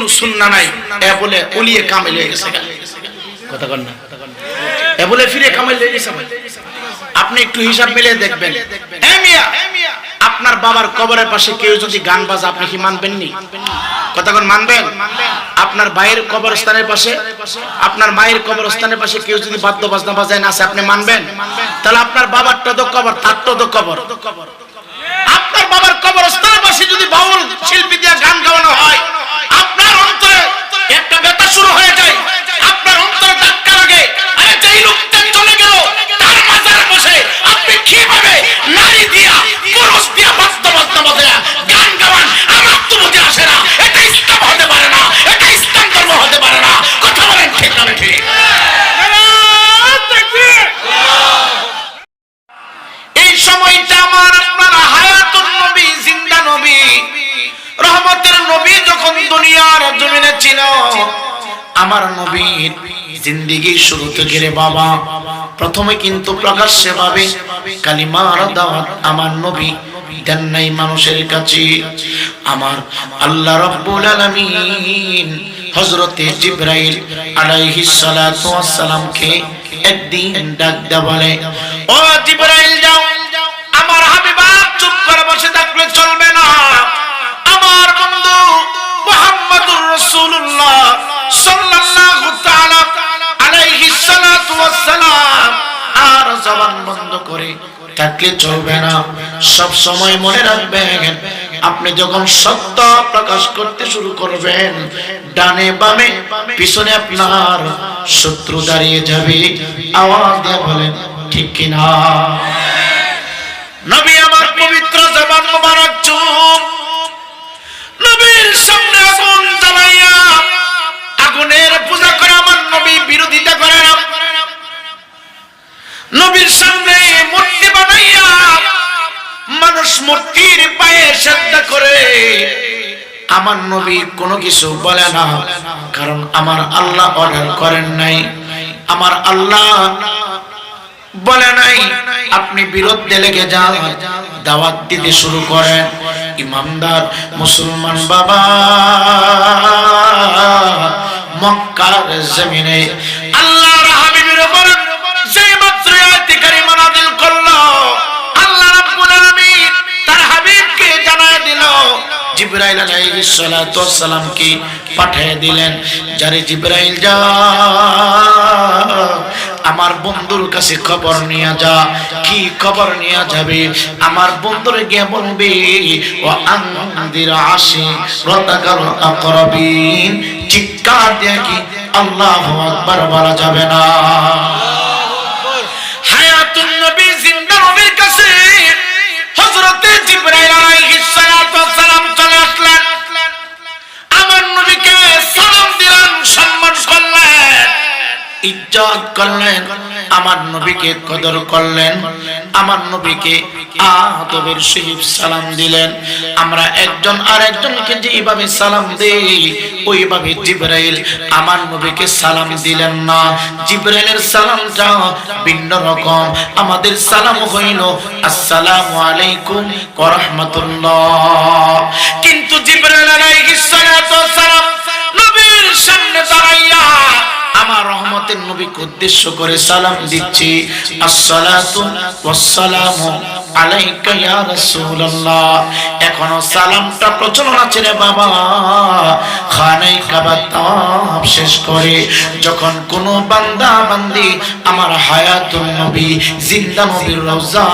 কোনো সুন্নাহ নাই, এ বলে ওলিয়ে কামেল হয়ে গেছে। কথা কন না, এ বলে ফিরে কামেল হয়ে গেছে। আপনি একটু হিসাব মিলিয়ে দেখবেন, এ মিয়া আপনার বাবার কবরের পাশে কেউ যদি গান বাজা আপনি কি মানবেন নি? কথা কোন মানবেন? আপনার ভাইয়ের কবরস্থানের পাশে, আপনার মায়ের কবরস্থানের পাশে কেউ যদি বাদ্য বাজনা বাজায় নাচে আপনি মানবেন? তাহলে আপনার বাবারটা তো কবর, তার তো কবর। আপনার বাবার কবরস্থানের পাশে যদি বাউল শিল্পী দিয়ে গান গাওয়ানো হয়, আপনার অন্তরে একটা ব্যথা শুরু হয়ে যায়, আপনার অন্তরে ধাক্কা লাগে। আরে যেই লোকটা চলে গেল তার মাজার পাশে আপনি কিভাবে নারী দিয়া পুরুষ দিয়া বাদ্য বাজনা বাজায় গান গাওয়ান? আমার তো বুঝে আসে না। এটা ইসলাম হতে পারে না, এটা ইসলাম ধর্ম হতে পারে না। কথা বলেন ঠিক না ঠিক? এই সময়টা আমার আপনার হায়াতুন নবী, জিন্দা নবী, রহমতের নবী যখন দুনিয়ার জমিনে ছিল, আমার নবীর জিন্দেগি শুরু থেকে রে বাবা প্রথমে কিন্তু প্রকাশ্যে ভাবে কালিমার দাওয়াত আমার নবী দেন নাই মানুষের কাছে। আমার আল্লাহ রাব্বুল আলামিন হযরতে জিবরাইল আলাইহিস সালাতু ওয়াস সালামকে একদিন ডাক দেয়া বলে, ও জিবরাইল যাও, আমার হাবিবা চুপ করে বসে থাকলে চলবে না। আমার বন্ধু মুহাম্মদুর রাসূলুল্লাহ সাল্লাল্লাহু তাআলা আলাইহিস সালাতু ওয়াস সালাম আর জবান বন্ধ করে থাকলে চলবে না। সব সময় মনে রাখবেন, আপনি যখন সত্য প্রকাশ করতে শুরু করবেন, ডানে বামে পিছনে আপনার শত্রু দাঁড়িয়ে যাবে। আওয়াজ দিয়ে বলেন ঠিক কিনা? নবী আমার পবিত্র জবান মোবারক চুপ। নবীর সামনে আগুন জ্বালাইয়া আগুনের পূজা করে আমার নবী বিরোধিতা করে না। নবীর সামনে মূর্তি বানাইয়া মানুষ মূর্তির পায়ে শ্রদ্ধা করে আমার নবী কোনো কিছু বলে না, কারণ আমার আল্লাহ অর্ডার করেন নাই, আমার আল্লাহ বলে নাই আপনি বিরুদ্ধে লেগে যান, দাওয়াত দিতে শুরু করেন। ইমানদার মুসলমান বাবা মক্কার জমিনে আল্লাহর হাবিবের উপর যে মাত্র আয়াতে কারিমা নাযিল করলো, আল্লাহ রাব্বুল আলামিন তার হাবিবকে জানায় দিল, জিবরাইল আলাইহিস সালাতু ওয়াস সালামকে পাঠিয়ে দিলেন, যারে জিবরাইল যা আমার বন্ধুর কাছে খবর নিয়ে যা। কি খবর নিয়ে যাবে? আমার বন্ধুরে গিয়ে বলবে, ও আনদির আশিরাতাকাল আকরাবিন। চিৎকার দিয়ে কি আল্লাহু আকবার বলা যাবে না? হায়াতুন নবী, জিন্দা নবীর কাছে হযরতে জিবরাইল আলাইহিস সালাতু ওয়াস সালাম চলে আসলেন। আমার নবীকে সালাম দিলেন, সম্মান করলেন, ইজ্জত করলেন, আমার নবীকে কদর করলেন, আমার নবীকে আদবের সহিত সালাম দিলেন। আমরা একজন আরেকজনকে যেভাবে সালাম দেই ওইভাবে জিবরাইল আমার নবীকে সালাম দিলেন না। জিবরাইলের সালামটা ভিন্ন রকম। আমাদের সালাম হইল আসসালামু আলাইকুম ওয়া রাহমাতুল্লাহ, কিন্তু জিবরাইল আলাইহিস সালাতু ওয়াস সালাম নবীর সামনে দাঁড়াইয়া আমার রহমতের নবীকে উদ্দেশ্য করে সালাম দিচ্ছি, আসসালাতু ওয়াসসালামু আলাইকা ইয়া রাসূলুল্লাহ। এখনো সালামটা প্রচলন আছে রে বাবা। খানায়ে কাবা তাওয়াফ শেষ করে যখন কোন বান্দা বান্দি আমার হায়াতুন নবী, জিন্দা নবীর রওজা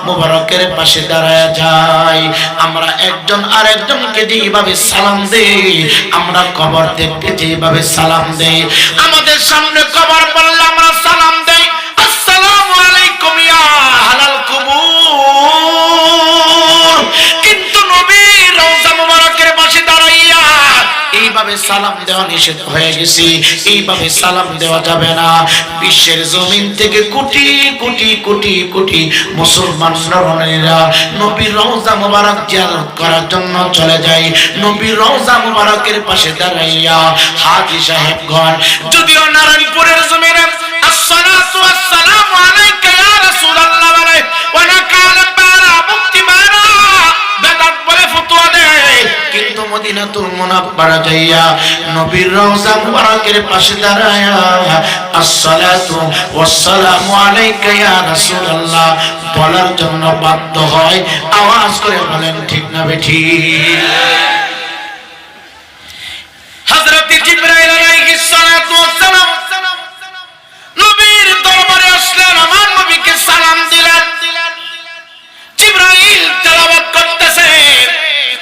মুবারকের পাশে দাঁড়ায় যায়, আমরা একজন আরেকজনকে যেভাবে সালাম দেই, আমরা কবর দেখতে যেভাবে সালাম দেই, আমাদের সামনে কবর পড়লে আমরা সালাম দেই, আসসালামু আলাইকুম ইয়া হালাল কুবুর। কিন্তু নবীর রওজা মুবারকের পাশে দাঁড়াইয়া এইভাবে সালাম দেওয়া নিষেধ হয়ে গেছে, এইভাবে সালাম দেওয়া যাবে না। বিশ্বের জমিন থেকে কোটি কোটি কোটি কোটি মুসলমান নরনারীরা নবীর রওজা মুবারক জিয়ারত করার জন্য চলে যায়। নবীর রওজা মুবারকের পাশে দাঁড়াইয়া হাজী সাহেবগণ যদিও নারায়ণপুরের জমিনে আসসালাতু ওয়াসসালামু আলাইকা ইয়া রাসূলুল্লাহ বলে, ওয়া কালা পারা মুক্তি মারা বেদাত বলে ফতোয়া দেয়, কিন্তু মদিনাতুল মুনাওয়ারা আপনারা যাইয়া নবীর রওজা মুবারকের পাশে দাঁড়ায়া আসসালাতু ওয়াসসালামু আলাইকা ইয়া রাসূলুল্লাহ বলার জন্য বাধ্য হয়। আওয়াজ করে বলেন ঠিক না বেঠিক? হযরত জিবরাইল আলাইহিস সালাতু ওয়াসসালাম নবীর দরবারে আসলেন, আমার নবীকে সালাম দিলেন। জিবরাইল তেলাওয়াত করতেছে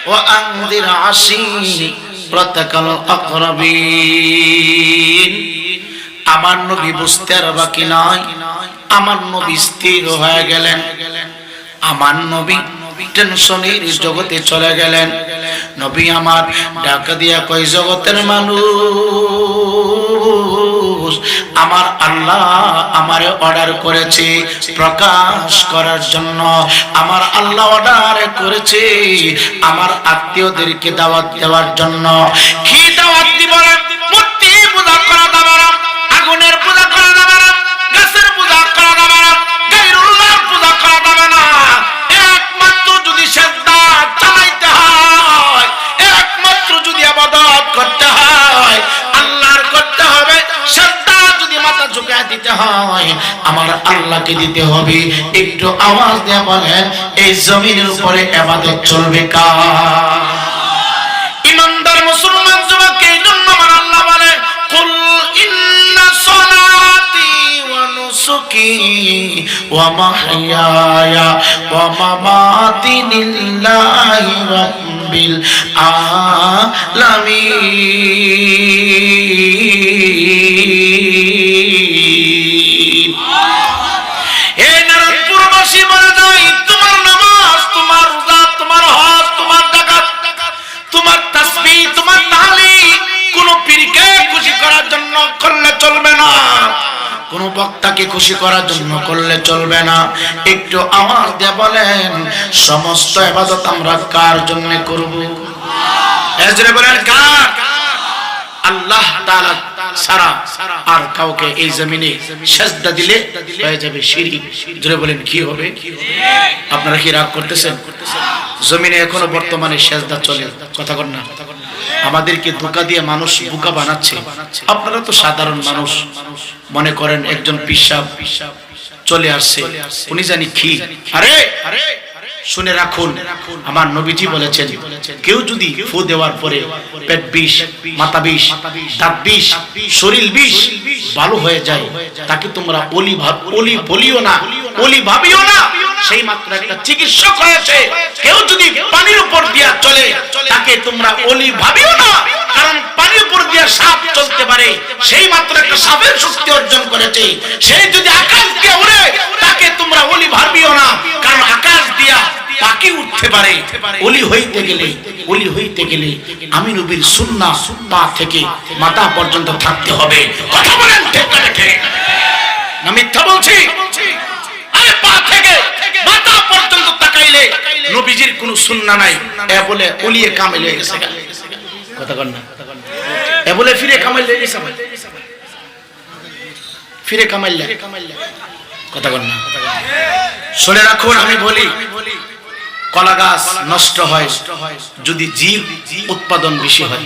ওয়া আনদির আশীরাতাকাল আকরাবিন। আমার নবী বুঝতে আর বাকি নাই, আমার নবী স্থির হয়ে গেলেন, আমার নবী টেনশনের জগতে চলে গেলেন। নবী আমার ডাকা দিয়া কই, জগতের মানুষ, আমার আল্লাহ আমারে অর্ডার করেছে প্রকাশ করার জন্য, আমার আল্লাহ অর্ডার করেছে আমার আত্মীয়দেরকে দাওয়াত দেওয়ার জন্য। কি দাওয়াত দিব? মূর্তি পূজা করা যাবে না, আগুনের পূজা করা যাবে না, গাছের পূজা করা যাবে না, গায়রুল্লাহর পূজা করা যাবে না। একমাত্র যদি সিজদা চালাইতে হয়, একমাত্র যদি ইবাদত করতে হয়, আল্লাহর করতে হবে। সিজদা যদি মাথা ঝুঁকায় দিতে হয়, আমার আল্লাহকে দিতে হবে। একটু আওয়াজ দিয়ে বলেন, এই জমিনের উপরে ইবাদত চলবে কার? ইমানদার মুসলমান যুবককে এই জন্য আমার আল্লাহ বলে, কুল ইন্না সলাতি ওয়া নুসুকি ওয়া মাহইয়ায়া ওয়া মামাতি লিল্লাহি রাব্বিল আলামিন। এই নারায়ণপুরবাসী বলে যাই, তোমার নামাজ, তোমার রোজা, তোমার হজ, তোমার যাকাত, তোমার তাসবিহ, তোমার তাহলিল কোন পীরকে খুশি করার জন্য করলে চলবে না, কোন বক্তাকে খুশি করার জন্য করলে চলবে না। একটু আওয়াজ দিয়ে বলেন, সমস্ত ইবাদত আমরা কার জন্য করব? এজরে বলেন কার? আল্লাহ তাআলা ছাড়া আর কাউকে এই জমিনে সিজদা দিলে হয়ে যাবে শিরক। জোরে বলেন কি হবে? আপনারা কি রাগ করতেছেন? জমিনে এখনো বর্তমানে সিজদা চলে, কথা কর না। আমাদেরকে ধোঁকা দিয়ে মানুষ বোকা বানাচ্ছে। আপনারা তো সাধারণ মানুষ, মনে করেন একজন পিশাব চলে আসছে, উনি জানি কি। আরে শুনে রাখুন, আমার নবীজি বলেছেন, কেউ যদি ফু দেওয়ার পরে পেট বিষ, মাথা বিষ, দাঁত বিষ, শরীর বিষ ভালো হয়ে যায়, তাকে তোমরা ওলি বলিও না, ওলি ভাবিও না। সেই মাত্র একটা চিকিৎসক হয়েছে, কেউ যদি পানির উপর দিয়া চলে, তাকে তোমরা ওলি ভাবিও না, কারণ পানির উপর দিয়া সাপ চলতে পারে, সেই মাত্র একটা সাপের শক্তি অর্জন করেছে। সেই যদি আকাশ দিয়ে উড়ে, তাকে তোমরা ওলি ভাবিও না, কারণ আকাশ দিয়া পাখি উঠতে পারে। ওলি হইতে গেলে আমি নবীর সুন্নাহ পা থেকে মাথা পর্যন্ত থাকতে হবে। কথা বলেন ঠিক না ঠিক না? মিথ্যা বলছি? আরে পা থেকে মাথা পর্যন্ত তাকাইলে নবীজির কোনো সুন্নাহ নাই, এ বলে ওলিয়ে কামেল হয়ে গেছে। কথা কর না, এ বলে ফিরে কামাইল হয়ে গেছে, ফিরে কামাইল, কথা কর না। শুনে রাখুন, আমি বলি, কলা গাছ নষ্ট হয় যদি জীব উৎপাদন বেশি হয়।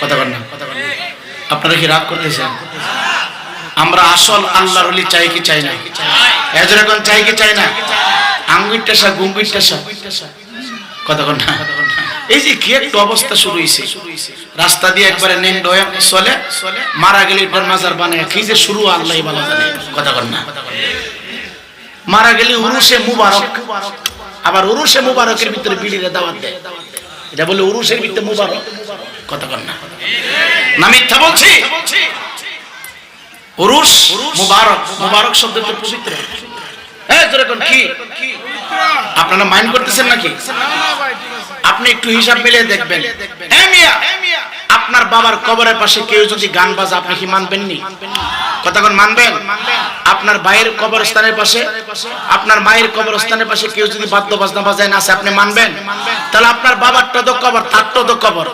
কথা বলেন না? আপনারা কি রাগ করতেছেন? আমরা আসল আল্লাহর ওলি চাই কি চাই না? এজরকম চাই কি চাই না? আঙ্গুরটা সা গুঙ্গুরটা সা, কথা বলেন না? এই যে কি একটা অবস্থা শুরু হইছে, রাস্তা দিয়ে একবারে নেন্ড হয়ে চলে, মারা গেলে এটার মাজার বানায়, কি যে শুরু আল্লাহই ভালো জানে। কথা বলেন না? মারা গেলে উরুসে মুবারক, আবার উরুসে মুবারকের ভিতরে বিড়ির দাওয়াত দেয়, এটা বলে উরুসের ভিতরে মুবারক। কথা কর না, না মিথ্যা বলছি? উরুস মুবারক, মুবারক শব্দটা পবিত্র। হ্যাঁ যেরকম কি আপনারা মাইন্ড করতেছেন নাকি? আপনি একটু হিসাব মিলিয়ে দেখবেন। হ্যাঁ মিয়া, আপনার বাবার কবরের পাশে কেউ যদি গান বাজে, আপনি কি মানবেন নি? কতক্ষণ মানবেন? আপনার ভাইয়ের কবরস্থানের পাশে, আপনার মায়ের কবরস্থানের পাশে কেউ যদি বাদ্য বাজনা বাজায় নাচে, আপনি মানবেন? তাহলে আপনার বাবারটা তো কবর, তারটা তো কবর।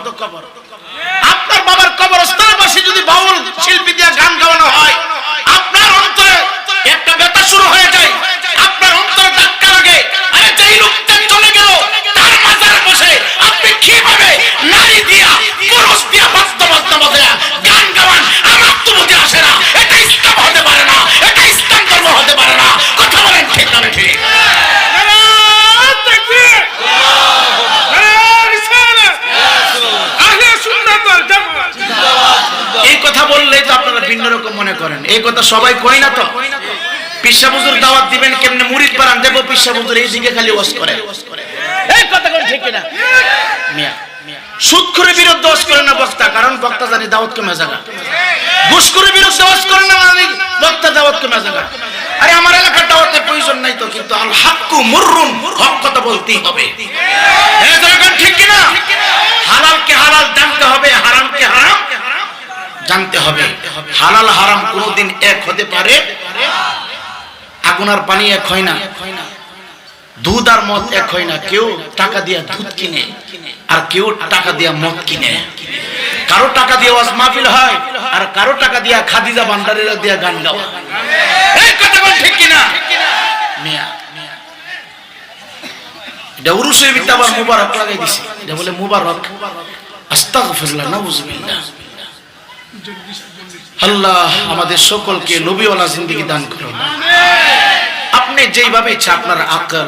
আপনার বাবার কবরস্থানের পাশে যদি বাউল শিল্পী দিয়ে গান গাওয়ানো হয়, আপনার অন্তরে একটা ব্যথা শুরু হয়ে যায়, আপনার অন্তরে ধাক্কা লাগে। আরে যেই লোকটা চলে গেল, তার মাজারে বসে আপনি কিভাবে নারী দিয়া কথা সবাই কয় না তো। পিসা হুজুর দাওয়াত দিবেন কেমনে, মুরিদ বানান দেব, পিসা হুজুর এইদিকে খালি ওয়াজ করে। এই কথা কোন ঠিক কিনা? মিয়া সুদখোরের বিরুদ্ধে ওয়াজ করে না বক্তা, কারণ বক্তা জানি দাওয়াত কমে যাবে। ঘুষখোরের বিরুদ্ধে ওয়াজ করে না মানে বক্তা দাওয়াত কমে যাবে। আরে আমার এলাকার দাওয়াতের প্রয়োজন নাই তো, কিন্তু আল হাক্কু মুররুন, হক কথা বলতেই হবে। এই কথা ঠিক কিনা? হালালকে হালাল জানতে হবে, হারামকে হারাম জানতে হবে। হালাল হারাম কোনোদিন এক হতে পারে? আগুন আর পানি এক হয় না, দুধ আর মদ এক হয় না। কেউ টাকা দিয়ে দুধ কিনে আর কেউ টাকা দিয়ে মদ কিনে। কারো টাকা দিয়ে ওয়াজ মাহফিল হয় আর কারো টাকা দিয়ে খাদিজা ভান্ডারীরা দিয়ে গান গাওয়া। এই কথা বল ঠিক কিনা? মিয়া এটা উরুসের ভিতরে আবার মুবারক লাগাই দিছে, এটা বলে মুবারক। আস্তাগফিরুল্লাহ, নাউযুবিল্লাহ। আল্লাহ আমাদের সকলকে নবীওয়ালা জিন্দেগি দান করুন। আপনি যেইভাবে ইচ্ছা, আপনার আকল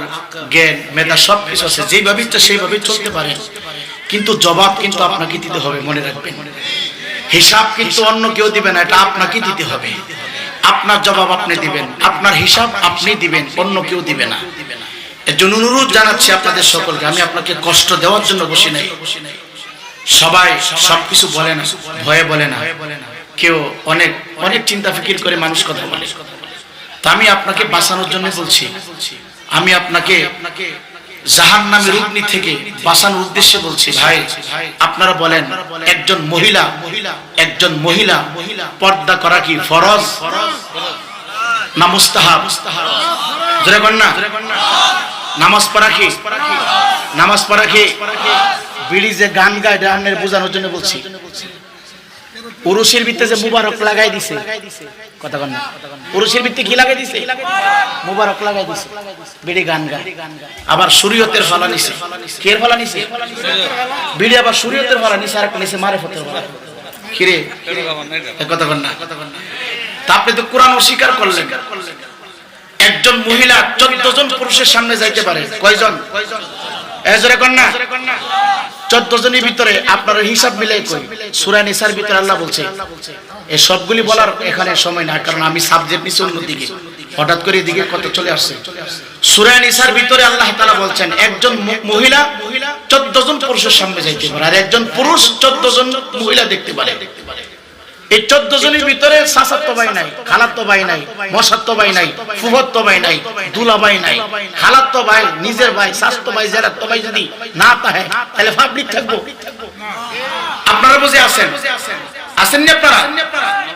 জ্ঞান মেধা সবকিছু আছে, যেইভাবে ইচ্ছা সেইভাবে চলতে পারেন, কিন্তু জবাব কিন্তু আপনাকে দিতে হবে। মনে রাখবেন, হিসাব কিন্তু অন্য কেউ দিবে না, এটা আপনাকে দিতে হবে। আপনার জবাব আপনি দিবেন, আপনার হিসাব আপনি দিবেন, অন্য কেউ দিবে না। এর জন্য অনুরোধ জানাচ্ছি আপনাদের সকলকে, আমি আপনাকে কষ্ট দেওয়ার জন্য বসি নাই। সবাই সবকিছু বলে না, ভয়ে বলে না, কেউ অনেক অনেক চিন্তা ফিকির করে মানুষ কথা বলে। তা আমি আপনাকে বাঁচানোর জন্য বলছি, আমি আপনাকে জাহান্নামের অগ্নি থেকে বাঁচানোর উদ্দেশ্যে বলছি। ভাই আপনারা বলেন, একজন মহিলা পর্দা করা কি ফরজ না মুস্তাহাব? জোরে বলেন না। নামাজ পড়া কি? বিড়ি যে গান গায় এটা আপনার বোঝানোর জন্য বলছি। উরুসের ভিতরে যে মুবারক লাগাই দিছে, কথা বলেন না। উরুসের ভিতরে কি লাগাই দিছে? মুবারক লাগাই দিছে, বিড়ি গান গায়। আবার শরীয়তের ফলা নিছে। কের ফলা নিছে? বিড়ি আবার শরীয়তের ফলা নিছে, আর একটা নিছে মারিফতের ফলা। কিরে কথা বলেন না। তা আপনি তো কোরআন অস্বীকার করলেন। একজন মহিলা 14 জন পুরুষের সামনে যাইতে পারে, কয়জন? এজরে কোন না 14 জনের ভিতরে আপনার হিসাব মিলাই কই? সূরা নিসার ভিতরে আল্লাহ বলছে। এই সবগুলি বলার এখানে সময় না, কারণ আমি সাবজেক্ট নিছি অন্যদিকে, হঠাৎ করে এদিকে কত চলে আসছে। সূরা নিসার ভিতরে আল্লাহ তাআলা বলছেন, একজন মহিলা 14 জন পুরুষের সামনে যাইতে পারে, আর একজন পুরুষ 14 জন মহিলা দেখতে পারে। এই 14 জনের ভিতরে চাচাতো ভাই নাই, খালাতো ভাই নাই, মশাতো ভাই নাই, ফুফাতো ভাই নাই, দুলাভাই নাই, খালাতো ভাই, নিজের ভাই, চাচাতো ভাই, জেরাতো ভাই যদি না থাকে তাহলে পাবলিক থাকবো। আপনারা বুঝে আছেন? আসেননি আপনারা?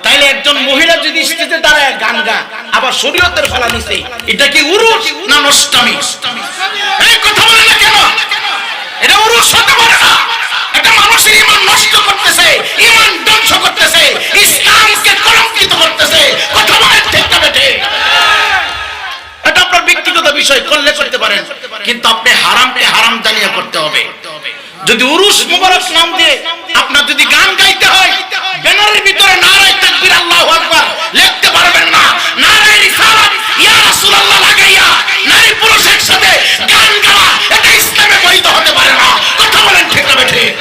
তাইলে একজন মহিলা যদি স্টেজে দাঁড়ায় গান গা, আবার শরীয়তের ফলা নিছে, এটা কি উরুস না নষ্টামি? এই কথা বলে না কেন? এটা উরুস হতে পারে না। এটা মানুষের ঈমান নষ্ট করতেছে, ঈমান ধ্বংস করতেছে, ইসলামকে কলঙ্কিত করতেছে। কথা বলেন ঠিক না বেঠিক? এটা আপনার ব্যক্তিগত বিষয়, করলে করতে পারেন, কিন্তু আপনি হারামকে হারাম জানিয়ে করতে হবে। যদি উরুস মুবারক নাম দিয়ে আপনার যদি গান গাইতে হয়, ব্যানারের ভিতরে নারায়ে তাকবীর আল্লাহু আকবার লিখতে পারবেন না, নারায়ে রিসালাত ইয়া রাসূলুল্লাহ লাগাইয়া নারী পুরুষ একসাথে গান গাওয়া, এটা ইসলামে বৈধ হতে পারে না। কথা বলেন ঠিক না বেঠিক?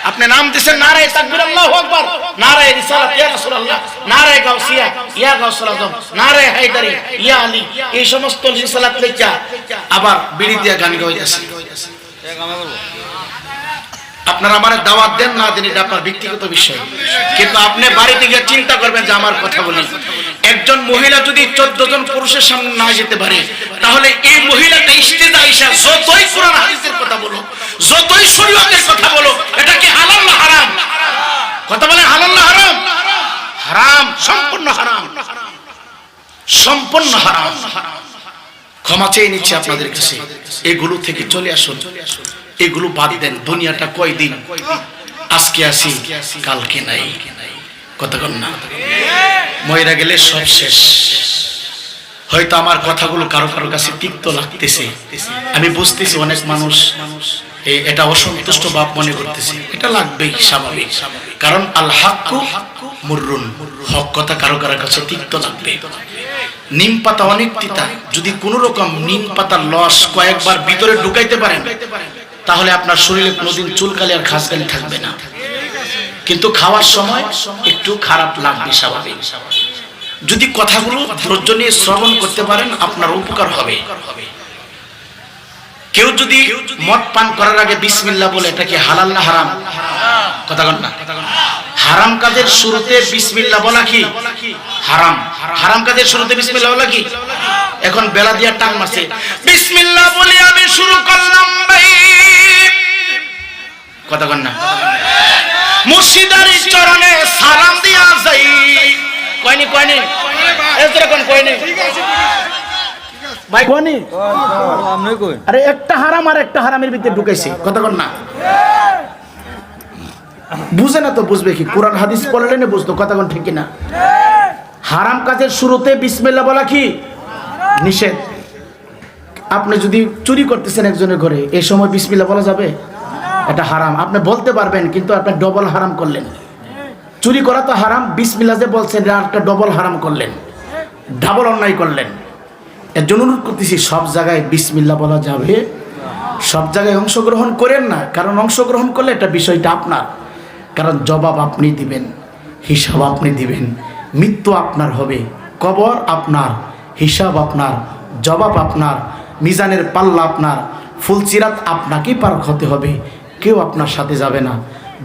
আপনি নাম দিবেন নারায়ে তাকবীর আল্লাহু আকবার, নারায়ে রিসালাত ইয়া রাসূলুল্লাহ, নারায়ে গাউসিয়া ইয়া গাউসুল আজম, নারায়ে হায়দারি ইয়া আলী, এই সমস্ত রিসালাত লেখা আবার বিড়ি দিয়া গান গাইতেছে। আপনারা আমার দাওয়াত দেন না দেন এটা আপনার ব্যক্তিগত বিষয়, কিন্তু আপনি বাড়িতে গিয়ে চিন্তা করবেন যে আমার কথা বলি। একজন মহিলা যদি 14 জন পুরুষের সামনে না যেতে পারে, তাহলে এই মহিলাটা স্টেজে আইসা যতই কোরআন হাদিসের কথা বলো, যতই শরীয়তের কথা বলো, এটা কি হালাল না হারাম? কথা বলেন, হালাল না হারাম? হারাম, সম্পূর্ণ হারাম, সম্পূর্ণ হারাম। ক্ষমা চেয়ে নিচ্ছি আপনাদের কাছে, এগুলো থেকে চলে আসুন, এগুলো বাদ দেন। দুনিয়াটা কয়দিন, আজকে আসি কালকে নাই, কথা কন না? মহিলা গেলে সব শেষ। হয়তো আমার কথাগুলো কারো কারো কাছে তিক্ত লাগতেছে, আমি বুঝতেছি। অনেক মানুষ এটা অসন্তুষ্ট ভাব মনে করতেছে, এটা লাগবেই, স্বাভাবিক। কারণ আল হাক্কু মুররুন, হক কথা কারো কারো কাছে তিক্ত লাগবে। নিম পাতা অনেক তিতা, যদি কোন রকম নিম পাতার রস কয়েকবার ভিতরে ঢুকাইতে পারেন, তাহলে আপনার শরীরে কোনোদিন চুলকালি আর খাসকালি থাকবে না, কিন্তু খাওয়ার সময় একটু খারাপ লাগবে, স্বাভাবিক। যদি কথাগুলো ধৈর্য নিয়ে শ্রবণ করতে পারেন আপনার উপকার হবে। কেউ যদি মদ পান করার আগে বিসমিল্লাহ বলে, এটা কি হালাল না হারাম? কথা বল না। হারাম কাজের শুরুতে বিসমিল্লাহ বলা কি হারাম? হারাম কাজের শুরুতে বিসমিল্লাহ বলা কি? এখন বেলা দিয়া টান মারছে, বিসমিল্লাহ বলে আমি শুরু করলাম ভাই। কথা বল না। মুর্শিদার চরণে সালাম দিয়া যাই। কয়নি কয়নি এরকম কয়নি ভাই কয়নি? আরে একটা হারাম আর একটা হারামের ভিতরে ঢুকাইছে। কথা বল না। বুঝে না তো বুঝবে কি? কোরআন হাদিস পড়লে না বুঝতো। কথা কোন ঠিক কিনা? হারাম কাজের শুরুতে বিসমিল্লাহ বলা কি নিষেধ। আপনি যদি চুরি করতেছেন একজনের ঘরে, এই সময় বিসমিল্লাহ বলা যাবে? এটা হারাম। আপনি বলতে পারবেন, কিন্তু আপনি ডবল হারাম করলেন। চুরি করা তো হারাম, বিসমিল্লাহ যে বলছেন একটা ডবল হারাম করলেন, ডাবল অন্যায় করলেন। এর জন্য অনুরোধ করতেছি, সব জায়গায় বিসমিল্লাহ বলা যাবে, সব জায়গায় অংশগ্রহণ করেন না। কারণ অংশগ্রহণ করলে এটা বিষয়টা আপনার, কারণ জবাব আপনি দিবেন, হিসাব আপনি দিবেন। মৃত্যু আপনার হবে, কবর আপনার, হিসাব আপনার, জবাব আপনার, মিজানের পাল্লা আপনার, ফুলচিরাত আপনাকেই পার হতে হবে, কেউ আপনার সাথে যাবে না।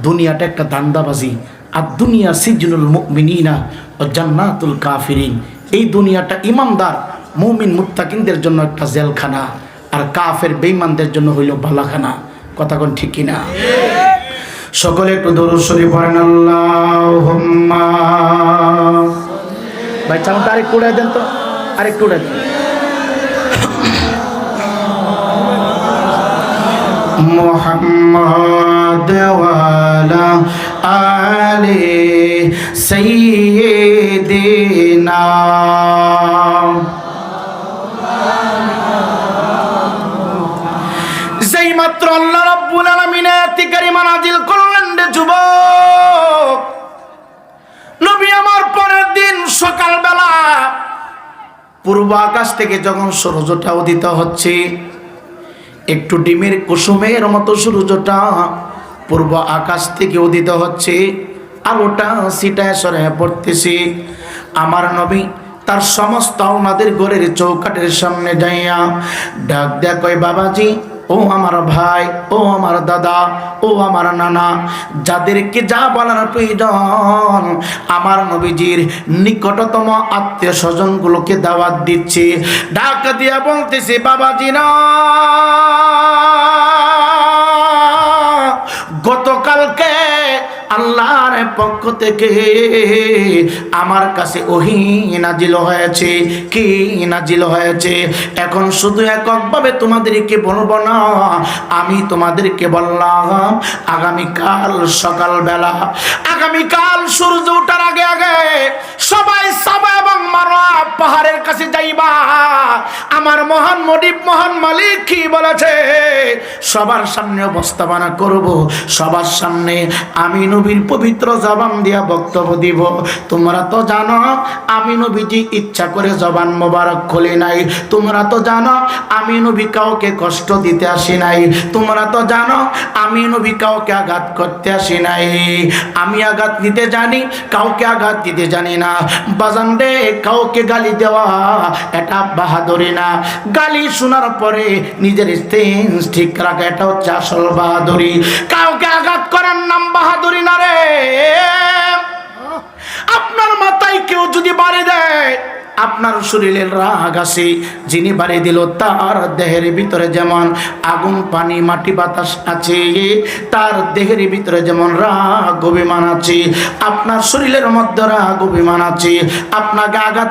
দুনিয়াটা একটা দান্দাবাজি। আর দুনিয়া সিজনুল মুমিনিনা ওয়া জান্নাতুল কাফিরিন। এই দুনিয়াটা ইমানদার মুমিন মুত্তাকিনদের জন্য একটা জেলখানা, আর কাফের বেঈমানদের জন্য হইল বালাখানা। কথা কোন ঠিক কিনা? সকলে একটু দরুদ শরীফ পড়েন। আল্লাহুম্মা। ভাই চামটা আরেকটু উড়াই দেন তো, আরেকটু উড়াই দেন। মুহাম্মদ ওয়া আলা আলি সাইয়্যিদিনা। যেই মাত্র আল্লাহ রাব্বুল আলামিন আয়াতে কারিমা নাযিল করলেন রে যুবক, নবী আমার পরের দিন সকালবেলা পূর্ব আকাশ থেকে যখন সূর্যটা উদিত হচ্ছে, একটু ডিমের কুসুমের মতো সূর্যটা পূর্ব আকাশ থেকে উদিত হচ্ছে, আলোটা ছিটায় ছড়ায় পড়তেছে। আমার নবী তার সমস্ত ওনাদের ঘরের চৌকাঠের সামনে যাইয়া ডাক দেয়া কয়, বাবাজি, ও আমার ভাই, ও আমার দাদা, ও আমার নানা, যাদেরকে যা বলার প্রয়োজন আমার নবীজির নিকটতম আত্মীয় স্বজনগুলোকে দাওয়াত দিচ্ছে। ডাক দিয়া বলতেছে, বাবাজি না, গতকালকে আল্লাহর পক্ষ থেকে আমার কাছে ওহী নাজিল হয়েছে। কি নাজিল হয়েছে? এখন শুধু এককভাবে তোমাদেরকে বলবো না, আমি তোমাদেরকে বললাম আগামীকাল সকালবেলা, আগামীকাল সূর্য ওঠার আগে আগে সবাই সাবা এবং মারওয়া পাহাড়ের কাছে যাইবা। আমার মহান মুনিব, মহান মালিক কি বলেছে? সবার সামনে উপস্থাপনা করব, সবার সামনে আমি নবীর পবিত্র জবান দিয়া বক্তব্য দিব। তোমরা তো জানো আমি নবীজি ইচ্ছা করে জবান মোবারক খুলি নাই। তোমরা তো জানো আমি নবী কাউকে কষ্ট দিতে আসি নাই। তোমরা তো জানো আমি নবী কাউকে আঘাত করতে আসি নাই। আমি আঘাত দিতে জানি, কাউকে আঘাত দিতে জানি না। বাজান রে, কাউকে গালি দেওয়া এটা বাহাদুরি না। গালি শোনার পরে নিজের স্টেন্স ঠিক রাখা, এটা হচ্ছে আসল বাহাদুরি। কাউকে আঘাত করার নাম বাহাদুরি না রে। আপনার মাথায় কেউ যদি বাড়ি দেয়, আপনার শরীরের রাগ আছে, যিনি বাড়ি দিল তার দেহের ভিতরে যেমন আগুন, পানি, মাটি, বাতাস আছে, তার দেহের ভিতরে যেমন রাগ অভিমান আছে, আপনার শরীরের মধ্যে রাগ অভিমান আছে। আপনাকে আঘাত